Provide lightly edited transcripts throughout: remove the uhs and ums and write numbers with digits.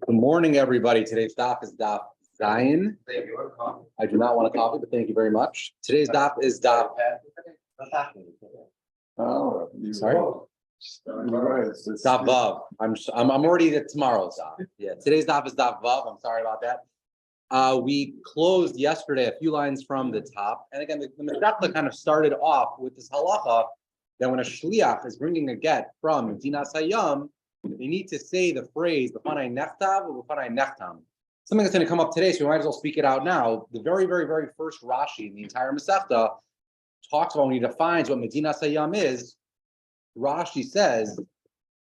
Good morning, everybody. Today's daf is daf Zion. I do not want a coffee, but thank you very much. Today's daf is daf. Oh, sorry. Daf Vav. I'm already at tomorrow's daf. Yeah, today's daf is daf Vav. I'm sorry about that. We closed yesterday a few lines from the top, and again, the Mishkachla kind of started off with this halacha that when a shliach is bringing a get from Medinas Hayam, they need to say the phrase "B'fanai nechtav" or "B'fanai nechtam." Something that's going to come up today, so we might as well speak it out now. The very, very, very first Rashi in the entire Masechta talks about when he defines what Medinas Hayam is. Rashi says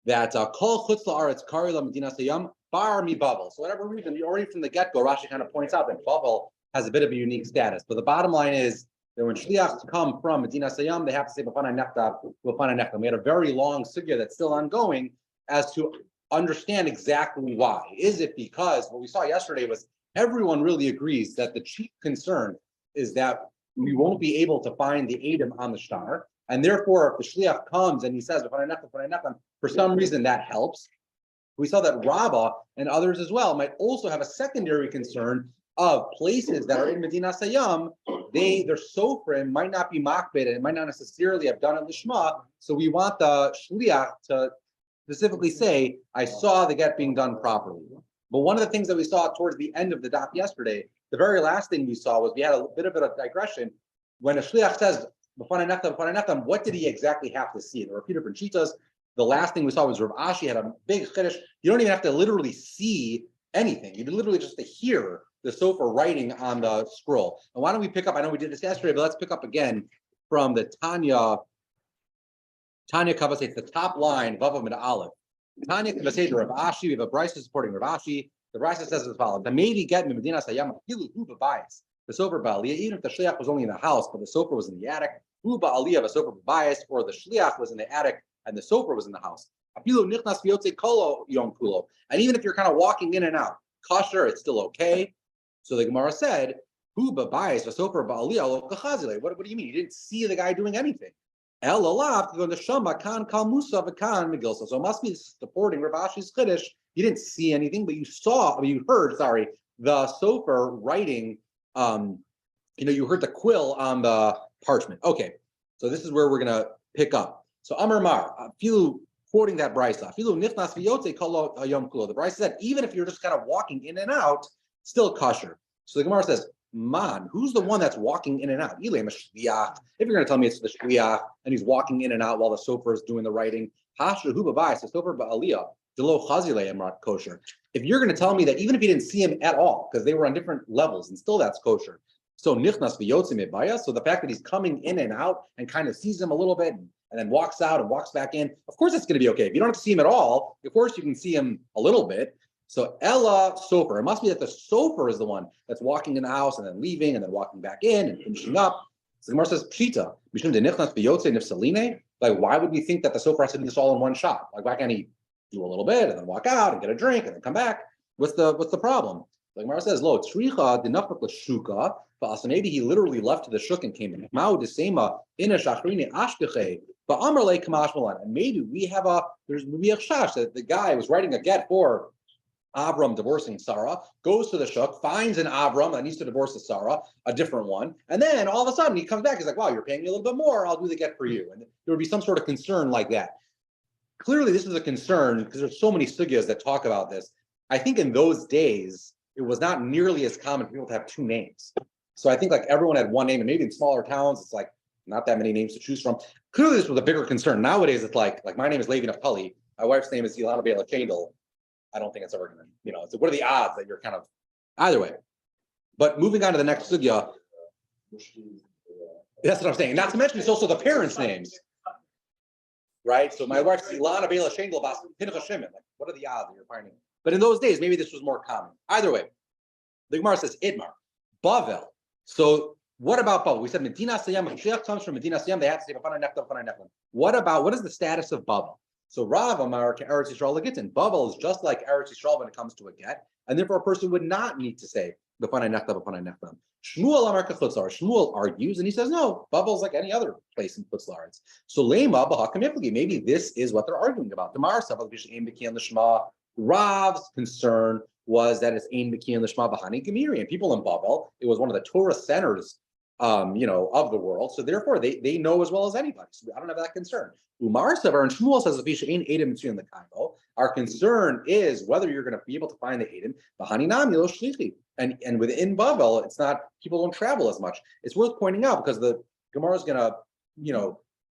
that Kol Chutz La'aretz Kari La Medinas Hayam Bar Mi Bavel. So whatever reason, already from the get-go, Rashi kind of points out that Bavel has a bit of a unique status. But the bottom line is that when shliachs come from Medinas Hayam, they have to say B'fanai nechtav, B'fanai nechtam. We had a very long sugya that's still ongoing as to understand exactly why. Is it because what we saw yesterday was everyone really agrees that the chief concern is that we won't be able to find the Adam on the star, and therefore if the shliach comes and he says for some reason that helps. We saw that Rabbah and others as well might also have a secondary concern of places that are in Medinas Hayam. Their sofrim might not be makbid and might not necessarily have done it lishma. So we want the shliach to specifically say, I saw the get being done properly. But one of the things that we saw towards the end of the daf yesterday, the very last thing we saw was we had a bit of a digression. When a shliach says, what did he exactly have to see? There were a few different shitas. The last thing we saw was Rav Ashi had a big chiddush. You don't even have to literally see anything. You literally just to hear the sofer writing on the scroll. And why don't we pick up, I know we did this yesterday, but let's pick up again from the Tanya Kavaseh, it's the top line, Vav Amid Aleph. Tanya Kavaseh to Rav Ashi, we have a brisa supporting Rav Ashi. The brisa says as follows: the maybe get me Medinas Hayam Hilu Uba bias. The sofer ba'aliyah, even if the shliach was only in the house, but the sofer was in the attic. Uba aliyah, the sofer bias, or the shliach was in the attic and the sofer was in the house. Apilu nichnas v'yotze kolo yom kulo. And even if you're kind of walking in and out, kosher, it's still okay. So the Gemara said, Uba bias, the sofer ba'aliyah lo kachazile. What do you mean? You didn't see the guy doing anything. So it must be supporting Rav Ashi's chiddush. You didn't see anything, but you heard the sofer writing. You heard the quill on the parchment. Okay, so this is where we're gonna pick up. So Amar Mar, quoting that brisa, the brisa said even if you're just kind of walking in and out, still kosher. So the Gemara says, Man, who's the one that's walking in and out? If you're going to tell me it's the shliach and he's walking in and out while the sofer is doing the writing, if you're going to tell me that even if you didn't see him at all, because they were on different levels, and still that's kosher. So nichnas v'yotzim ebaya. So the fact that he's coming in and out and kind of sees him a little bit and then walks out and walks back in, of course it's going to be okay. If you don't have to see him at all, of course you can see him a little bit. So Ella sofer, it must be that the sofer is the one that's walking in the house and then leaving and then walking back in and finishing up. So the Gemara says Pshita, mishum de nichnas v'yotzei nifsaline. Like, why would we think that the sofer has to do this all in one shot? Like, why can't he do a little bit and then walk out and get a drink and then come back? What's the problem? The Gemara says, Lo tzricha dinafak l'shuka. So maybe he literally left to the shuk and came in. Ma'u desema ina shachrini ashkeche. But Amar le kamash malan. And maybe we have there's maybe a chash that the guy was writing a get for Avram divorcing Sarah, goes to the shuk, finds an Avram that needs to divorce the Sarah, a different one, and then all of a sudden he comes back. He's like, "Wow, you're paying me a little bit more. I'll do the get for you." And there would be some sort of concern like that. Clearly, this is a concern because there's so many sugyas that talk about this. I think in those days it was not nearly as common for people to have two names. So I think like everyone had one name, and maybe in smaller towns it's like not that many names to choose from. Clearly, this was a bigger concern. Nowadays, it's like my name is Levi Naftali. My wife's name is Ilana Bela Chandel. I don't think it's ever going to, so what are the odds that you're kind of either way? But moving on to the next sugya, that's what I'm saying. Not to mention, it's also the parents' names, right? So my wife's Ilana Bela Shendel Bas Pinchas Shimon. Like, what are the odds that you're finding? But in those days, maybe this was more common. Either way, the Gemara says Itmar, Bavel. So what about Bavel? We said Medinas Hayam. If Shliach comes from Medinas Hayam, they have to say B'fanai nechtam. What is the status of Bavel? So Rav Amar to Eretz Yisrael Legitin. Bavel is just like Eretz Yisrael when it comes to a get, and therefore a person would not need to say B'fanai nechtam. Shmuel Amar Kachutz. Shmuel argues, and he says no. Bavel is like any other place in Chutz La'aretz. So Lema B'Hakam Yiflagi. Maybe this is what they're arguing about. Tomorrow, Saval B'Shem B'Kiyan L'Shma Rav's concern was that it's Ein Mekiyin Lishma Bahani Gemiri, and people in Bavel, it was one of the Torah centers, of the world. So therefore, they know as well as anybody. So I don't have that concern. Umar Savar and Shmuel says in the Kaimo. Our concern is whether you're going to be able to find the Edom Bahani Nami Lo Shlichi, and within Bavel, it's not, people don't travel as much. It's worth pointing out because the Gemara is going to,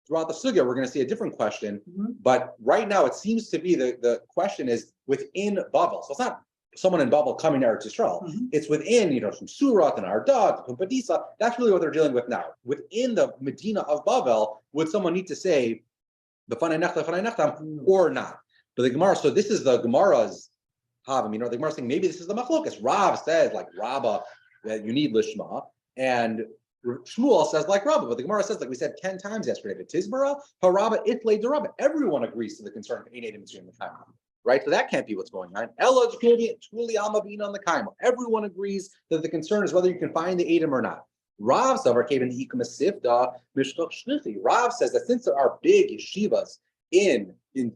throughout the sugya, we're going to see a different question. But right now, it seems to be the question is within Bavel. So it's not someone in Bavel coming to Eretz Yisrael. It's within, from Surat and Ardad, Kumpadisa. That's really what they're dealing with now. Within the Medina of Bavel, would someone need to say B'fanei Nechtam or not? But the Gemara, so this is the Gemara's Havim. The Gemara saying maybe this is the Machlokas. Rav says like Rabbah that you need Lishma, and Shmuel says like Rabbah, but the Gemara says, like we said 10 times yesterday, but Tizbara, Harabah, Itlay, Darabah. Everyone agrees to the concern of Ein Mitzrayim the Kaima, right? So that can't be what's going on. Ella Tuli Almavin on the Kaima. Everyone agrees that the concern is whether you can find the Edom or not. Rav Savar came in the Ikamasifda Mishkach Shlichi. Rav says that since there are big yeshivas in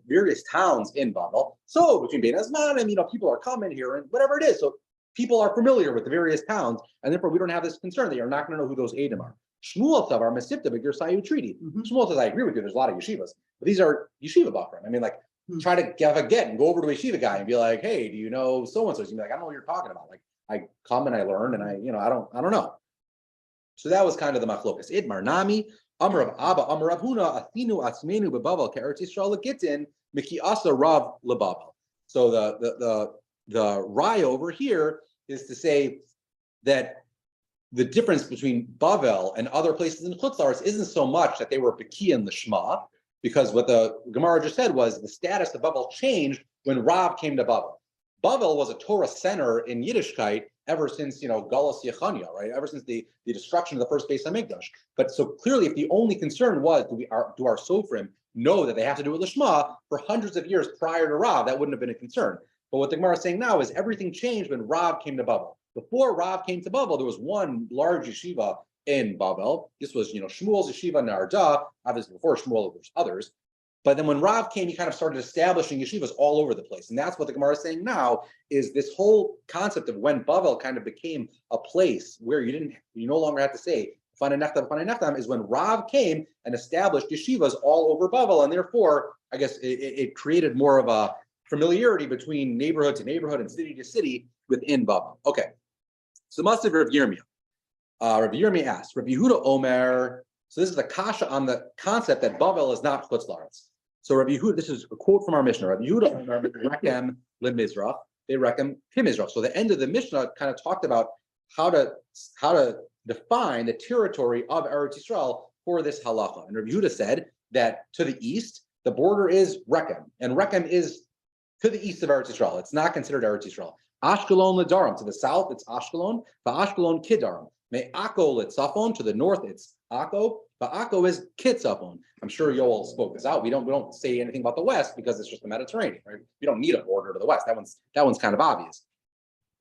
various towns in Bavel, so between Bein Hazmanim, people are coming here and whatever it is. So people are familiar with the various towns, and therefore we don't have this concern that you're not going to know who those Edom are. Shmuel Savar Mesipta B'Gir Sayu Treaty. Shmuel says, I agree with you, there's a lot of yeshivas, but these are yeshiva bakrim. Try to have a get and go over to a yeshiva guy and be like, hey, do you know so-and-so? You'd be like, I don't know what you're talking about. Like, I come and I learn and I don't know. So that was kind of the machlokas. Idmar Nami, Amar of Abba, Amar of Huna, Athinu Atzmenu Bebavel, Ke'eretz Yisrael Gitin, Miki Asa Rav Lebavel. So the rye over here is to say that the difference between Bavel and other places in Chutz La'aretz isn't so much that they were Beki and Lishma, because what the Gemara just said was the status of Bavel changed when Rav came to Bavel. Bavel was a Torah center in Yiddishkeit ever since, Galus Yechania, right? Ever since the destruction of the first Beis Hamikdash. But so clearly, if the only concern was, do our Sofrim know that they have to do it Lishma for hundreds of years prior to Rav, that wouldn't have been a concern. But what the Gemara is saying now is everything changed when Rav came to Bavel. Before Rav came to Bavel, there was one large yeshiva in Bavel. This was, Shmuel's yeshiva in Arda. Obviously, before Shmuel, there was others. But then when Rav came, he kind of started establishing yeshivas all over the place. And that's what the Gemara is saying now, is this whole concept of when Bavel kind of became a place where you no longer have to say, Fanei Nechtam, is when Rav came and established yeshivas all over Bavel. And therefore, I guess it created more of a familiarity between neighborhood to neighborhood and city to city within Bavel. Okay. So must have Rav Yirmiyah. Rav Yirmiyah asks, Rav Yehuda Omer, so this is the kasha on the concept that Bavel is not Chutz La'aretz. So Rav Yehuda, this is a quote from our Mishnah. Rav Yehuda Omer Rekem LeMizrach, they Rekem Pimizrach. So the end of the Mishnah kind of talked about how to define the territory of Eretz Yisrael for this halacha. And Rav Yehuda said that to the east, the border is Rekem, and Rekem is to the east of Eretz Yisrael. It's not considered Eretz Yisrael. Ashkelon L'Daram, to the south, it's Ashkelon. Ashkelon Kidaram. May Akko L'Tzafon, to the north, it's Akko. But Akko is Kitzafon. I'm sure Yoel spoke this out. We don't say anything about the west because it's just the Mediterranean, right? We don't need a border to the west. That one's kind of obvious.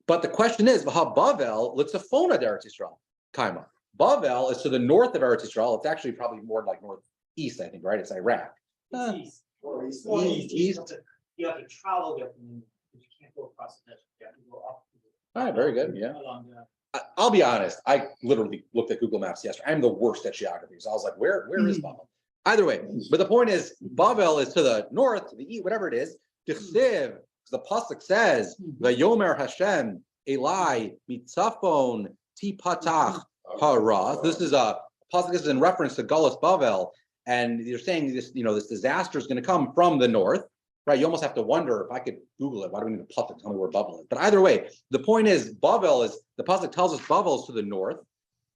But the question is, Bavel L'Tzafon ad Eretz Yisrael. Kaima. Bavel is to the north of Eretz Yisrael. It's actually probably more like northeast, I think, right? It's Iraq. East. East. You have to travel there from, you can't go across the desert. You have to go up. All right, very good. Yeah. Along the, I'll be honest. I literally looked at Google Maps yesterday. I'm the worst at geography. So I was like, where is Bavel? Either way, but the point is, Bavel is to the north, to the east, whatever it is. Tichsev, the pasuk says, "Vayomer Hashem Elai mitzafon tipatach hara." This is a pasuk. This is in reference to Galus Bavel, and you're saying this. This disaster is going to come from the north. Right, you almost have to wonder, if I could Google it, why do we need a pasuk to tell me where Bavel is? But either way, the point is, Bavel is, the pasuk tells us Bavel is to the north.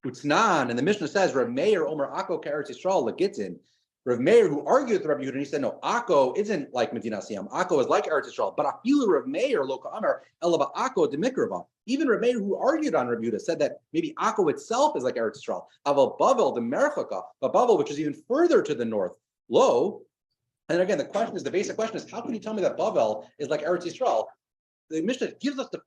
Utznan, and the Mishnah says, Rav Meir Omer Akko Ke'eretz Yisrael Legitin. Rav Meir, who argued with Rabbi Yehuda, and he said, no, Akko isn't like Medina Siyam. Akko is like Eretz Yisrael. But Afilu Rav Meir Lo Ka'amar Elaba Akko Demikrava. Even Rav Meir, who argued on Rabbi Yehuda, said that maybe Akko itself is like Eretz Yisrael. Aval Bavel Demerchaka, but Bavel, which is even further to the north, Lo. And again, the basic question is, how can you tell me that Bavel is like Eretz Yisrael? The Mishnah gives us it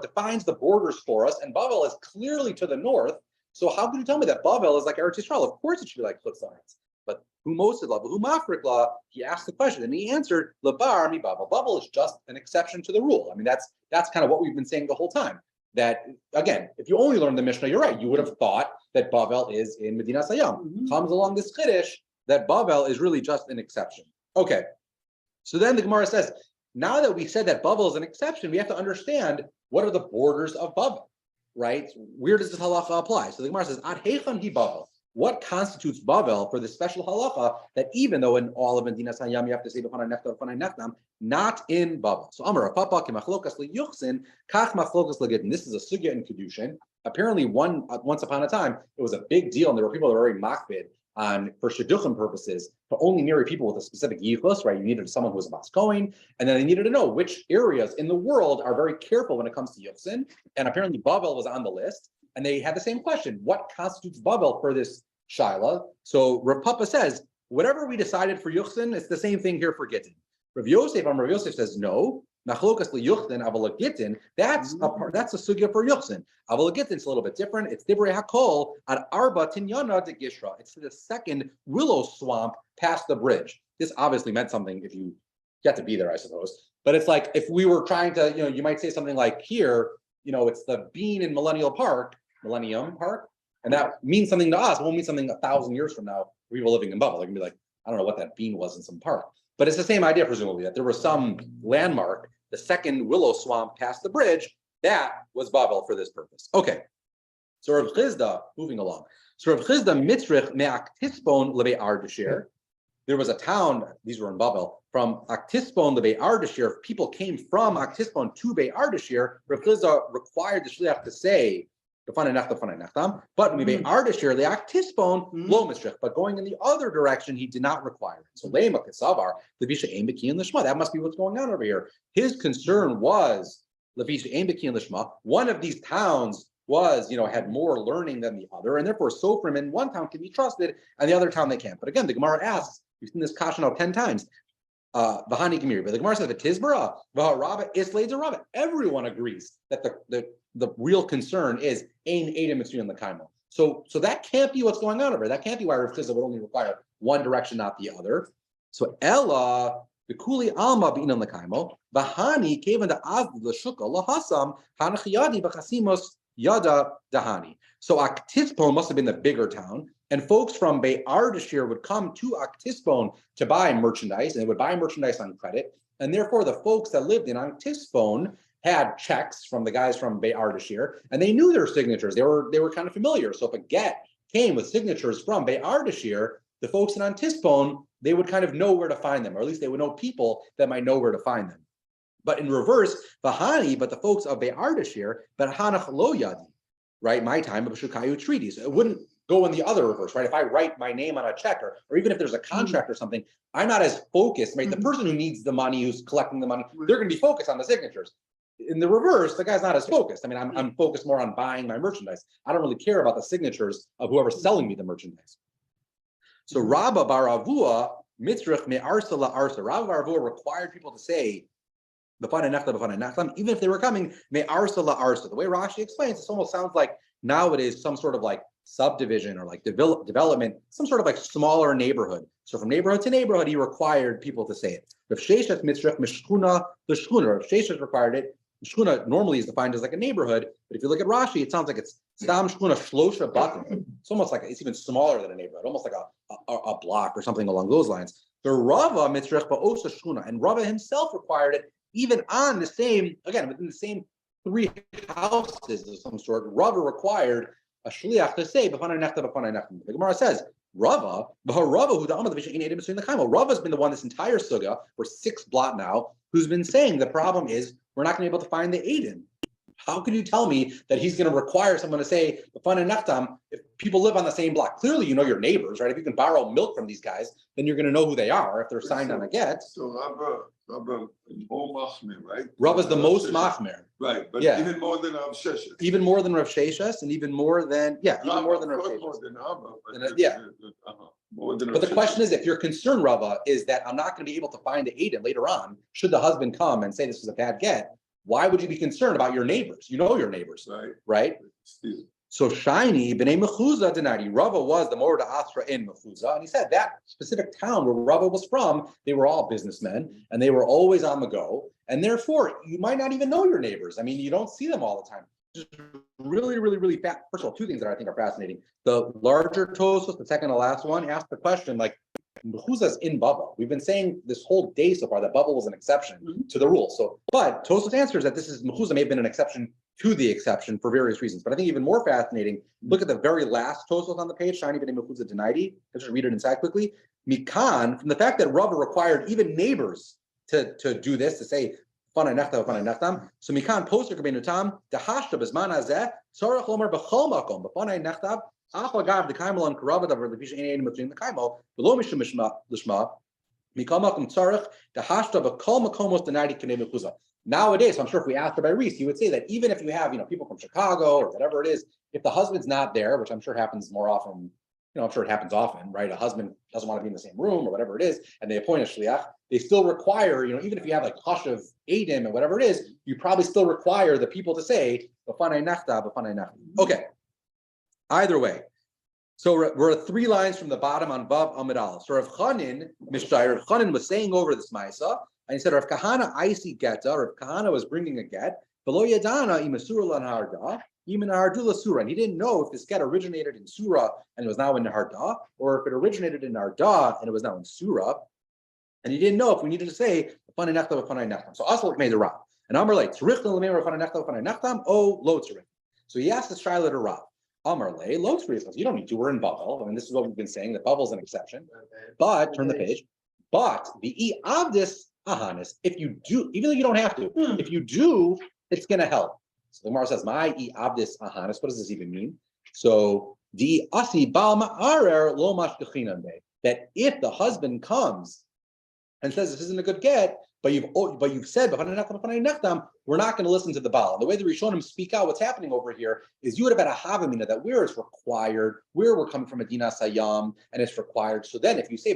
defines the borders for us, and Bavel is clearly to the north. So how can you tell me that Bavel is like Eretz Yisrael? Of course it should be like Chutz La'aretz. But who most love, who mafrik law, he asked the question and he answered, Labar mi Bavel. Bavel is just an exception to the rule. I mean, that's kind of what we've been saying the whole time. That again, if you only learned the Mishnah, you're right. You would have thought that Bavel is in Medina Sayyam. Comes along this Chiddush that Bavel is really just an exception. Okay. So then the Gemara says, now that we said that Bavel is an exception, we have to understand what are the borders of Bavel, right? Where does this halacha apply? So the Gemara says, Ad heichan hi Bavel. What constitutes Bavel for the special halacha that even though in all of Medina Sayyam you have to say b'fanai nechtam, b'fanai nechtam, not in Bavel? So Amar Papa k'machlokas liyuchsin kach machlokas legidin. This is a sugya in Kedushin. Apparently, once upon a time, it was a big deal, and there were people that were very makbid on for shidduchim purposes to only marry people with a specific yichus, right? You needed someone who was a Bas Kohen, and then they needed to know which areas in the world are very careful when it comes to yuchsin. And apparently, Bavel was on the list. And they had the same question: what constitutes Bavel for this shaila? So Rav Papa says, whatever we decided for Yuchsin, it's the same thing here for Gittin. Rav Yosef says no. Machlokas liyuchsin aval Gittin. That's a sugya for Yuchsin. Aval Gittin is a little bit different. It's divrei hakol at arba tinyana de gishra. It's the second willow swamp past the bridge. This obviously meant something if you get to be there, I suppose. But it's like if we were trying to, you might say something like here, it's the bean in Millennium Park, and that means something to us. It won't mean something 1,000 years from now. People living in Bavel, they can be like, I don't know what that bean was in some park. But it's the same idea, presumably, that there was some landmark, the second willow swamp past the bridge, that was Bavel for this purpose. Okay. So Rav Chizda, moving along. So Rav Chizda mitzrich me'aktispon lebe ardashir. There was a town, these were in Bavel, from Aktispon to Bei Ardashir. People came from Aktispon to Bei Ardashir. Rav Chizda required the shliach to say, but Bei Ardashir, the Aktispon, lo mistrich. But going in the other direction, he did not require it. So Lema Kesavar, Levisha Ein B'Ki and Lishma. That must be what's going on over here. His concern was Levisha Ein B'Ki and Lishma. One of these towns was, had more learning than the other, and therefore Sofrim in one town can be trusted, and the other town they can't. But again, the Gemara asks, we've seen this kasha now 10 times. V'hani Gemiri, but the Gemara says the Tizbara, V'harabba, Islay Rabba. Everyone agrees that the real concern is Ein Edom Mitzvah the Kaimo. So that can't be what's going on over here. That can't be why Rav Chizda would only require one direction, not the other. So Ella, the Kuli Alma B'Inan the Kaimo, V'hani Kevan the Avd the Shukah Lahasam Hanachiyadi B'Chasimos Yada Dahani. So Aktispon must have been the bigger town, and folks from Bei Ardashir would come to Aktispon to buy merchandise, and they would buy merchandise on credit. And therefore, the folks that lived in Aktispon had checks from the guys from Bei Ardashir, and they knew their signatures. They were kind of familiar. So if a get came with signatures from Bei Ardashir, the folks in Aktispon, they would kind of know where to find them, or at least they would know people that might know where to find them. But in reverse, Vahani, but the folks of Bei Ardashir, but Hanach lo yadi, right? My time of Shukayu treaties. It wouldn't go in the other reverse, right? If I write my name on a check, or even if there's a contract or something, I'm not as focused, right? The person who needs the money, who's collecting the money, they're going to be focused on the signatures. In the reverse, the guy's not as focused. I mean, I'm focused more on buying my merchandise. I don't really care about the signatures of whoever's selling me the merchandise. So Rabba bar Avua, mitzrich me arsa la arsa. Rabba bar Avua required people to say, even if they were coming, me arsa la arsa. The way Rashi explains, this almost sounds like nowadays some sort of like subdivision or like development, some sort of like smaller neighborhood. So from neighborhood to neighborhood, he required people to say it. Rav Sheshet mitzrich mishchuna the shchuna. Rav Sheshet required it. Shchuna normally is defined as like a neighborhood, but if you look at Rashi, it sounds like it's stam shchuna shlosha batim. It's almost like it's even smaller than a neighborhood, almost like a block or something along those lines. The Rava mitzrich ba'osa shchuna, and Rava himself required it even on the same, again, within the same 3 houses of some sort. Rava required a shliach to say b'fanai nechta b'fanai nechta. The Gemara says Rava, who the Amad Visha Ein Edom Mitzvah the Kaimo. Rava's been the one this entire sugya for 6 blot now, who's been saying the problem is we're not going to be able to find the Edom. How can you tell me that he's going to require someone to say b'fanai nechtam if people live on the same block? Clearly, you know your neighbors, right? If you can borrow milk from these guys, then you're going to know who they are if they're signed on a get. So Rava is more machmir, right? Rava's the most machmir. Right, but Yeah. even more than Rav Sheshet. Even more than Rav Sheshes, and even more than more than Rav More Sheshes. than Rava, but Yeah. More than But the Rav question Sheshet. is, if your concern, Rava, is that I'm not going to be able to find the Edom later on, should the husband come and say this is a bad get, why would you be concerned about your neighbors? You know your neighbors, Right. right? Still. So Shiny, B'nai Mechuzah denied. Rava was the Morda Asra in Mechuzah. And he said that specific town where Rava was from, they were all businessmen and they were always on the go. And therefore, you might not even know your neighbors. I mean, you don't see them all the time. Just really, really, really fast. First of all, two things that I think are fascinating. The larger Tosfos, the second to last one, asked the question like, Mechuzah's in Bava. We've been saying this whole day so far that Bava was an exception to the rule. So, but Tosfos answers that this is Mechuzah may have been an exception to the exception for various reasons. But I think even more fascinating, look at the very last Tosfos on the page, Shiny B'nai Mechuzah Denaidi. Let's just read it inside quickly. Mikan, from the fact that Rava required even neighbors to do this, to say, Fanai Nechtam, Fanai Nechtam. So Mikan poster Kabenu Tam, Dehashta Bezman Hazeh, Sorach Lomer B'chol Makom, B'fanai Nechtam, Ach Lagav the Kaimel on Karava Davar the Pisha Ein between the Kaimel, Below Mishum Lishma, Mikal Makom Tzarech, Dehashta B'kol Makomos Denaidi Kanei Mechuzah. Nowadays, I'm sure if we asked Rabbi Reese, he would say that even if you have, people from Chicago or whatever it is, if the husband's not there, which I'm sure happens more often, I'm sure it happens often, right? A husband doesn't want to be in the same room or whatever it is, and they appoint a shliach, they still require, even if you have like hush of Adim and whatever it is, you probably still require the people to say, B'fanai nachta, B'fanai nachta. Okay. Either way. So we're 3 lines from the bottom on Vav Amid Aleph. So Rav Chanin, Rav Chanin was saying over this Maisa, and he said, Rav Kahana Aisi Geta, Rav Kahana was bringing a get, below Yadana, Imasura Lan Harda, Iman Hardula Surah. And he didn't know if this get originated in Surah and it was now in Harda, or if it originated in Harda and it was now in Surah. And he didn't know if we needed to say, Fanai Nechtam, Fanai Nechtam. So Asal made the Rav. And Amar like, Tzrich L'Lemeir Fanai Nechtam, Fanai Nechtam, oh, Lo Tzrich. So he asked the Shaila to Rav. Amar Le, Lo Tzrich. You don't need to, we're in Bavel. I mean, this is what we've been saying, that Bavel's an exception. But, turn the page, but the Avdis Ahanis, if you do, even though you don't have to, if you do, it's going to help. So the Gemara says, "My Avdis Ahanis." What does this even mean? So the Asi Bal Ma'arer Lo Mashkechinam Be. That if the husband comes and says this isn't a good get, but you've said we're not going to listen to the Baal. And the way the Rishonim speak out, what's happening over here is you would have had a Havamina that where it's required, where we're coming from a Dina Sayam, and it's required. So then if you say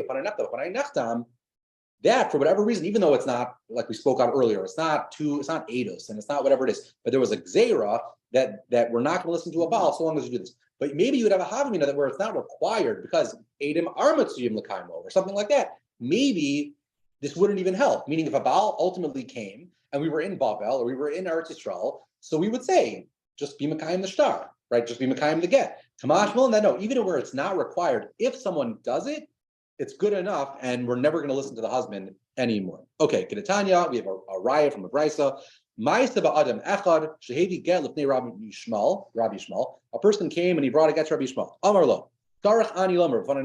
that for whatever reason, even though it's not like we spoke out earlier, it's not Eidos and it's not whatever it is, but there was a Gzeira that we're not going to listen to a Baal so long as you do this. But maybe you would have a Havamina that where it's not required because Eidim are Matsuyim L'kaimo or something like that. Maybe this wouldn't even help. Meaning if a Baal ultimately came and we were in Bavel or we were in Eretz Yisrael, so we would say, just be Mekayim the star, right? Just be Mekayim the get. Tamash Milan, no, even where it's not required, if someone does it, it's good enough, and we're never going to listen to the husband anymore. Okay, Kedatanya, we have a raya from a brisa. Ma'aseh ba'adam echad shehevi get lifnei Rabbi Yishmael. A person came and he brought a get to Rabbi Yishmael. Amar lo, tarach ani lomer v'fanai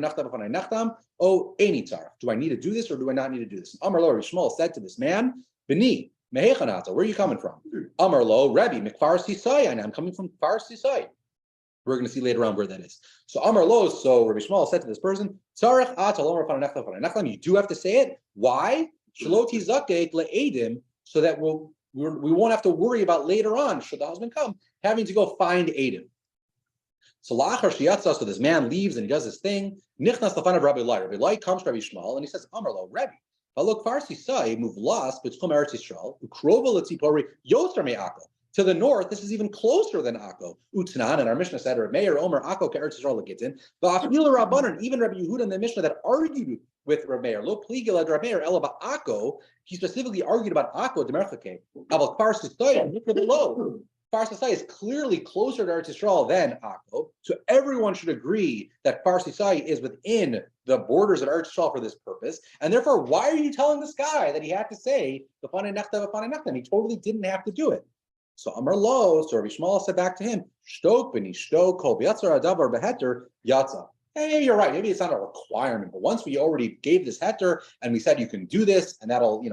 nachtam. Oh, any tarach. Do I need to do this or do I not need to do this? Amar lo, Rabbi Yishmael said to this man, B'ni mehechanata. Where are you coming from? Amar lo, Rebbe mikfar sisai. I'm coming from Kfar Sisai. We're going to see later on where that is. So Amar Lo, so Rabbi Shmuel said to this person, you do have to say it. Why? So that we won't have to worry about later on, should the husband come, having to go find Adim. So so this man leaves and he does this thing. Rabbi Lai comes to Rabbi Shmuel and he says, Amar Lo, Rebbe, look, Farsi say, move lost, but Eretz Yisrael, Ukrova L'tzipori, Yoster Me'ako. To the north, this is even closer than Akko. Utnan, and our Mishnah said, Meir Omer Akko Ke'eretz Yisrael L'gitin. V'afil Rabbanan, even Rabbi Yehuda in the Mishnah that argued with Rabbi Meir. Lo pligel ad Rabbi Meir ela ba'Akko. He specifically argued about Akko Demerchake. Aval Kfar Sisai, look below. Kfar Sisai is clearly closer to Eretz Yisrael than Akko. So everyone should agree that Kfar Sisai is within the borders of Eretz Yisrael for this purpose. And therefore, why are you telling this guy that he had to say B'fanei Nechtam? He totally didn't have to do it. So Amar Lo, so Rabbi Shmuel said back to him, Shtok b'ni shtok kol b'yatzar adavar b'heter yatza. Hey, maybe you're right. Maybe it's not a requirement, but once we already gave this heter and we said you can do this and that'll,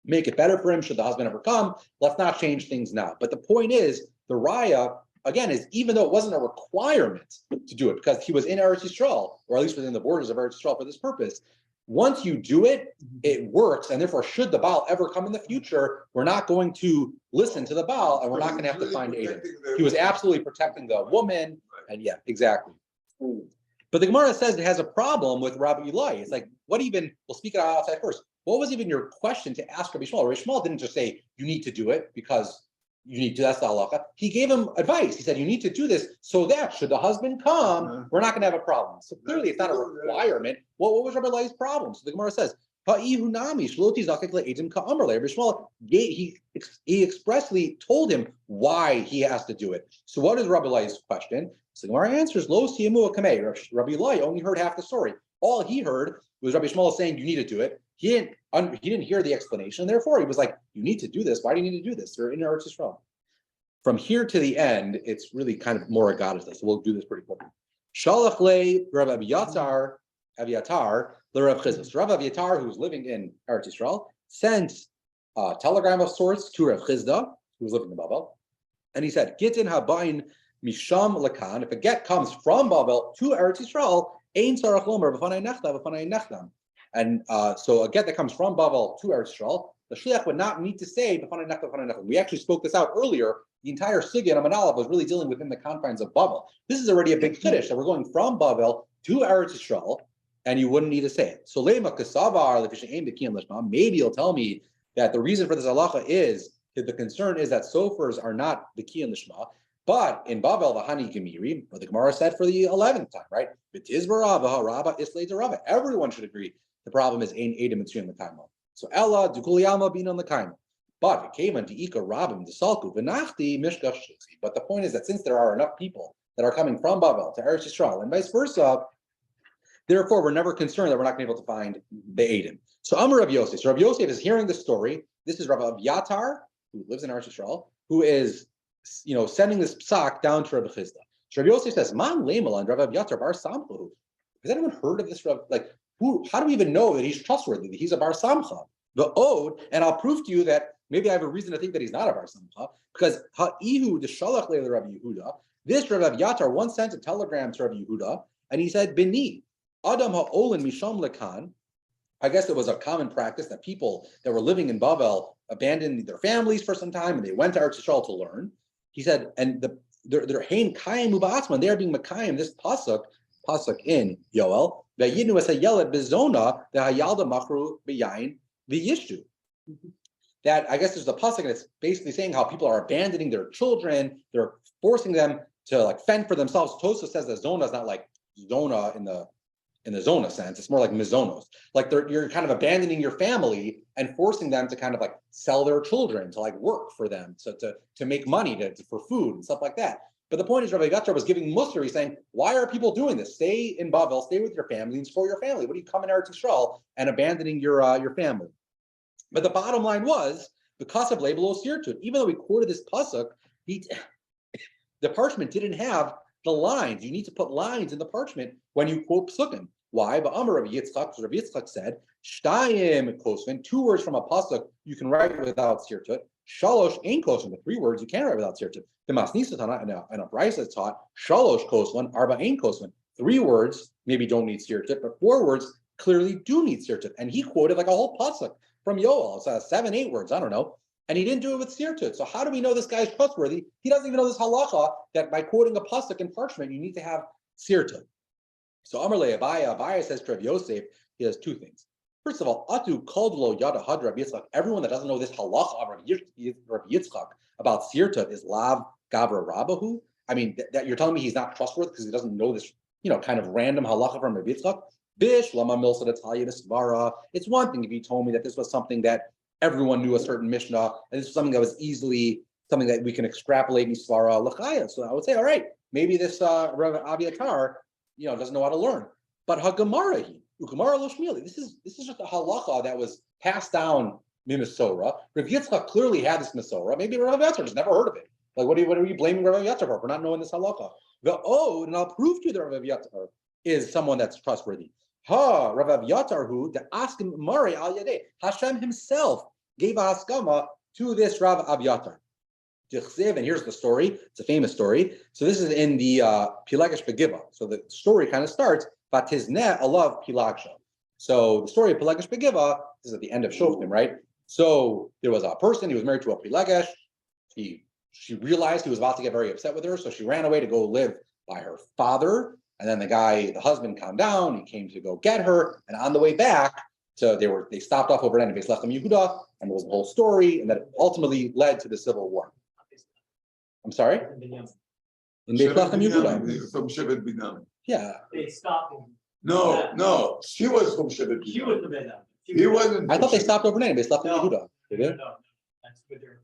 make it better for him should the husband ever come, let's not change things now. But the point is, the raya, again, is even though it wasn't a requirement to do it because he was in Eretz Yisrael, or at least within the borders of Eretz Yisrael for this purpose, once you do it, it works, and therefore, should the Baal ever come in the future, we're not going to listen to the Baal, and we're not going to have to find Adim. He was absolutely protecting the woman, and yeah, exactly. But the Gemara says it has a problem with Rabbi Eli. It's like, we'll speak it outside first. What was even your question to ask Rabbi Shmuel? Rabbi Shmuel didn't just say, you need to do it because, you need to, that's the halacha. He gave him advice. He said, you need to do this so that should the husband come, we're not going to have a problem. So clearly it's not a requirement. What was Rabbi Eli's problem? So the Gemara says, he expressly told him why he has to do it. So what is Rabbi Eli's question? So the Gemara answers, Lo siyamu kamei. Rabbi Eli only heard half the story. All he heard was Rabbi Shmuel saying, you need to do it. He didn't hear the explanation. Therefore, he was like, you need to do this. Why do you need to do this? You're in Eretz Yisrael. From here to the end, it's really kind of more Agadah. So we'll do this pretty quickly. Shalach le Rabbi Aviatar le Rav Chizda. So Rabbi Aviatar, who's living in Eretz Yisrael, sent a telegram of sorts to Rav Chizda, who was living in Babel, and he said, "Gitin habayin misham lakan." If a get comes from Babel to Eretz Yisrael, ein sarach lomer b'fanei nechta b'fanei nechtam. And so a get that comes from Babel to Eretz Yisrael, the shliach would not need to say b'fanei nechta b'fanei nechtam. We actually spoke this out earlier. The entire Sugya and Amanalav was really dealing within the confines of Babel. This is already a big chiddush that we're going from Babel to Eretz Yisrael, and you wouldn't need to say it. So maybe you'll tell me that the reason for this halacha is that the concern is that sofars are not the key in lishma, but in Babel the hani gemiri, what the Gemara said for the 11th time, right? Everyone should agree. The problem is ein edim mitzuyim l'kaima. So Ella dukuli alma bin on the kaima. But it came unto Ika Rabim Desalku Vinachti Mishkach Shiksi. But the point is that since there are enough people that are coming from Babel to Eretz Yisrael and vice versa, therefore we're never concerned that we're not going to be able to find Be'edim. So Amar Rav Yosef. So Rav Yosef is hearing the story. This is Rav Aviatar, who lives in Eretz Yisrael, who is sending this psak down to Rav Chizda. So Rav Yosef says, Man Lemal and Rav Aviatar Bar Samcha. Has anyone heard of this Rav? How do we even know that he's trustworthy, that he's a Bar Samcha? The Ode, and I'll prove to you that maybe I have a reason to think that he's not a Bar Samcha, because Ha'ihu Deshalach Le Rabbi Yehuda, this Rav Aviatar once sent a telegram to Rabbi Yehuda, and he said, Bini, Adam Ha'olin Misham Lekan. I guess it was a common practice that people that were living in Babel abandoned their families for some time, and they went to Eretz Yisrael to learn. He said, and they're Hein Kayim Uba'atzman, they are being Makayim, this pasuk in Yoel, Vayidnu as a Yelet Bezona, the Hayalda Machru B'yayin, the Yishu. That I guess there's a pasuk and it's basically saying how people are abandoning their children, they're forcing them to fend for themselves. Tosa says that zona is not like zona in the zona sense, it's more like mizonos. You're kind of abandoning your family and forcing them to kind of sell their children to work for them, to make money for food and stuff like that. But the point is, Rabbi Aviatar was giving Musar, he's saying, why are people doing this? Stay in Babel, stay with your family and support your family. What are you coming to Eretz Yisrael and abandoning your family? But the bottom line was, because of label osirtut, even though we quoted this pasuk, the parchment didn't have the lines. You need to put lines in the parchment when you quote psukim. Why? But Amar Rabbi Yitzchak, Rabbi Yitzchak said, Shtayim kosvin, 2 words from a pasuk you can write without sirtut. Shalosh ain't kosvin, the 3 words you can't write without sirtut. The Masnisatana and a Brisa is taught, Shalosh kosvin, Arba ain't kosvin. 3 words maybe don't need sirtut, but 4 words clearly do need sirtut. And he quoted a whole pasuk from Yoel. It's 7, 8 words, I don't know. And he didn't do it with sirtut. So how do we know this guy's trustworthy? He doesn't even know this halacha that by quoting a pasuk in parchment, you need to have sirtut. So Amar le Abaya says to Rav Yosef, he has 2 things. First of all, Atu Kaldlo Yada Had Rav Yitzchak. Everyone that doesn't know this halacha of Rav Yitzchak about sirtut is Lav Gavra Rabahu. I mean, that you're telling me he's not trustworthy because he doesn't know this, kind of random halacha from Rav Yitzchak. Bish Lama Milsa Natalia Svara. It's one thing if you told me that this was something that everyone knew a certain Mishnah, and this was something that was easily something that we can extrapolate in Svara Lachaya. So I would say, all right, maybe this Rav Aviatar, doesn't know how to learn. But Hagamara, Ugamara Loshmili, this is just a halacha that was passed down Mimasora. Rav Yitzchak clearly had this Masora. Maybe Rav Aviatar just never heard of it. What are you blaming Rav Aviatar for not knowing this halacha? The Ode, and I'll prove to you that Rav Aviatar is someone that's trustworthy. Rav Aviatar, who the Askim Mari al Yadeh, Hashem himself gave a haskama to this Rav Aviatar. And here's the story. It's a famous story. So this is in the Pilagesh Begiva. So the story kind of starts, Vatizne alav Pilagsha. So the story of Pilagesh Begiva is at the end of Shoftim, right? So there was a person, he was married to a Pilagesh. She realized he was about to get very upset with her, so she ran away to go live by her father. And then the husband calmed down, he came to go get her, and on the way back, so they stopped off overnight in Beis Lechem Yehuda, and there was the whole story, and that ultimately led to the civil war. I'm sorry? in Binyamin. In Beit Shevet Lachem Binyamin, Yehuda. from Shevet Binyamin. Yeah, They stopped him. No, she was from Shevet She was Binyamin. the Binyamin. He wasn't. I from thought they Shevet stopped overnight in Beit Lachem No, Yehuda. They no, did? no. That's where they're.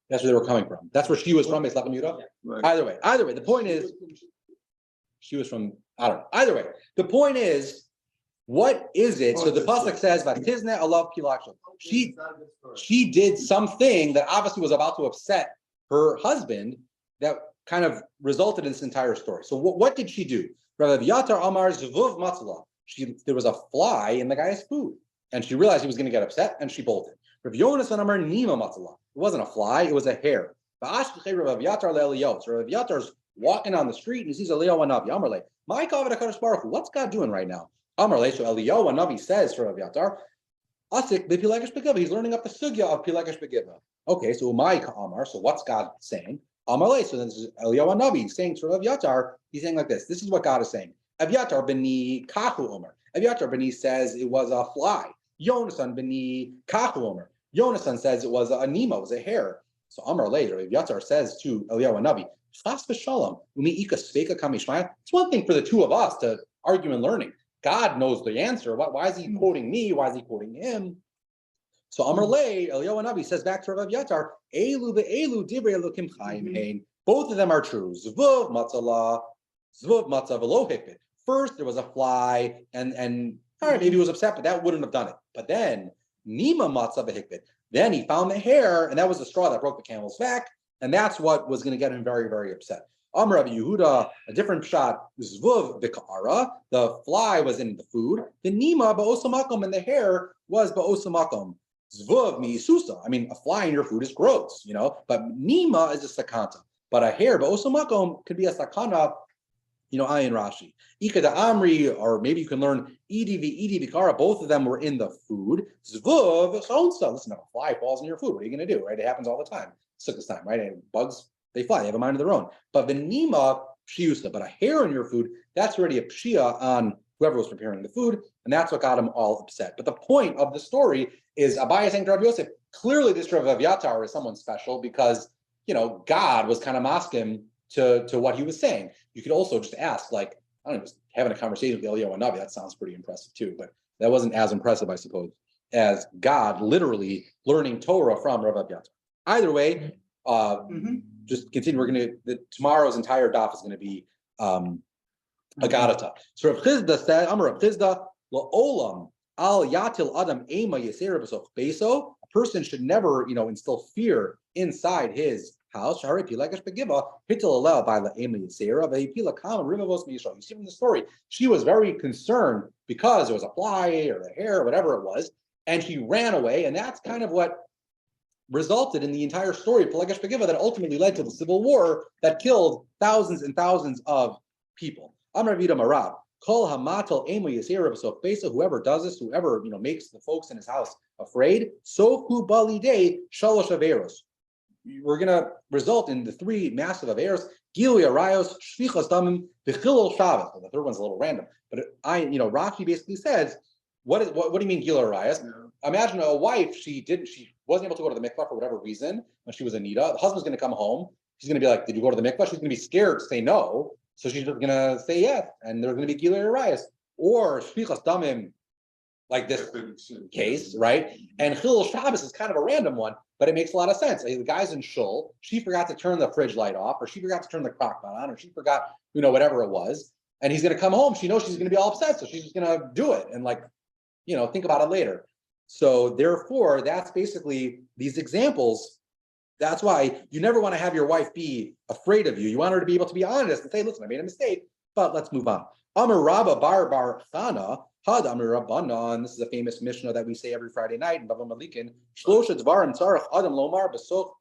That's where they were coming from. That's where she was from, Beit Lachem Yehuda. Right. Either way, the point is, she was from, I don't know. Either way, the point is, what is it? So the pasuk says, "Vatizne alav kilachim." She did something that obviously was about to upset her husband that kind of resulted in this entire story. So what did she do? Rav Yatar Amar Zvuv Matzala. There was a fly in the guy's food, and she realized he was going to get upset, and she bolted. Rav Yonasan Amar Nima Matzala. It wasn't a fly; it was a hair. Rav Yatar leEliyahu. So Rav Yatar's walking on the street and he sees Eliyahu Navi. Amarle, my kavod HaKadosh Baruch Hu. What's God doing right now? Amarle. So Eliyahu Navi says to Rav Yatar, Asik b'Pilegesh Begiva. He's learning up the sugya of Pilegesh Begiva. Okay, so Umay Amar. So what's God saying? Amarle. So then this is Eliyahu Navi saying to Rav Yatar. He's saying like this. This is what God is saying. Evyatar b'ni kachu omer. Evyatar b'ni says it was a fly. Yonasan b'ni kachu omer. Yonasan says it was a nima, it was a hair. So Amar later, Evyatar says to Eliyahu Navi, Chas v'shalom, umi ika sveka kamishmaya. It's one thing for the two of us to argue and learning. God knows the answer. Why is he quoting me? Why is he quoting him? So Amar lay, Eliyahu Navi says back to Rav Yatar, Elu ve'elu divrei Elokim chayim hein. Both of them are true. Zvuv matzah v'lo hikbit. First, there was a fly, and all right, maybe he was upset, but that wouldn't have done it. But then, Nima matzah v'hikbit. Then he found the hair, and that was the straw that broke the camel's back, and that's what was going to get him very, very upset. Amar Rabbi Yehuda, a different shot, Zvuv v'ka'ara, the fly was in the food, the Nima ba'osamakom, and the hair was ba'osamakom. Zvuv mi'isusa, I mean, a fly in your food is gross, but Nima is a sakanta. But a hair ba'osamakom could be a sakana, Ayin Rashi. Ika da Amri, or maybe you can learn Idi Vikara, both of them were in the food. Zvuv, Sonsa. Listen, if a fly falls in your food, what are you going to do, right? It happens all the time. Sickest time, right? And bugs, they fly, they have a mind of their own. But the Nima, Pshiusa, but a hair in your food, that's already a Pshia on whoever was preparing the food, and that's what got them all upset. But the point of the story is Abaye saying to Rav Yosef, clearly this Rav Yatar is someone special because, God was kind of masking to what he was saying. You could also just ask, I don't know, just having a conversation with Eliyahu Navi, that sounds pretty impressive too, but that wasn't as impressive, I suppose, as God literally learning Torah from Rav Yatar. Either way, just continue. Tomorrow's entire daf is going to be Agadata. So Rav Chizda said, Amar Rav Chizda, La'olam al yatil adam ema yesera b'soch beso. A person should never, instill fear inside his house. You see from the story, she was very concerned because there was a fly or a hair or whatever it was, and she ran away, and that's kind of what resulted in the entire story of Pilegesh Begiva that ultimately led to the civil war that killed thousands and thousands of people. Amar Vida Marab, Kol Hamatal Ema Yasira B'Sof Besa, whoever does this, whoever makes the folks in his house afraid, Sofu Bali Day Shalosh Averos. We're going to result in the three massive averos: Gilui Arayos, Shvichas Damim, Bechilul Shabbos. The third one's a little random, but Rashi basically says, what do you mean Gilui Arayos? Yeah. Imagine a wife, she wasn't able to go to the mikvah for whatever reason when she was a nida. The husband's going to come home. She's going to be like, did you go to the mikvah? She's going to be scared to say no, so she's just going to say yes, and there's going to be Gilui Arayos or Shvichas Damim, like this case, right? And Chilul Shabbos is kind of a random one, but it makes a lot of sense. The guy's in shul, she forgot to turn the fridge light off, or she forgot to turn the crock pot on, or she forgot, whatever it was, and he's going to come home. She knows she's going to be all upset, so she's just going to do it and think about it later. So therefore, that's basically these examples. That's why you never want to have your wife be afraid of you. You want her to be able to be honest and say, listen, I made a mistake, but let's move on. Amar Rabba Bar Chana, Had Amar Rabbanan. This is a famous Mishnah that we say every Friday night in Bava Malikin. Shlosha Dvarim Tzarech Adam Lomar Besoch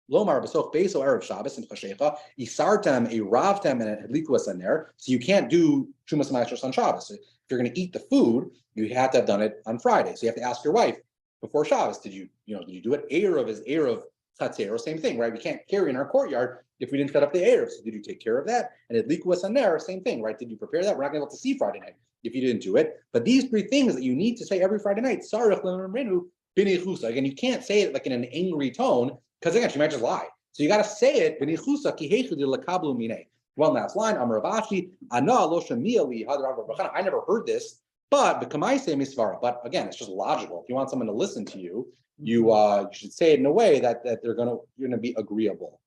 Beso Erev Shabbos and Chashecha Isartem a Ravtem and a Hadlikuas in there. So you can't do Trumas Maestros on Shabbos. If you're going to eat the food, you have to have done it on Friday. So you have to ask your wife before Shabbos, did you do it? Erev is Erev Chatzero, same thing, right? We can't carry in our courtyard if we didn't set up the Erev. So did you take care of that? And at Likuas on there, same thing, right? Did you prepare that? We're not going to be able to see Friday night if you didn't do it. But these three things that you need to say every Friday night, Sarach Lemenu Bini Chusa. Again, you can't say it like in an angry tone, because again, she might just lie. So you got to say it. One last line. Amar Ravashi, Ana lo shemiya li hadar Rav Chana. I never heard this, but But again, it's just logical. If you want someone to listen to you, you should say it in a way that you're gonna be agreeable.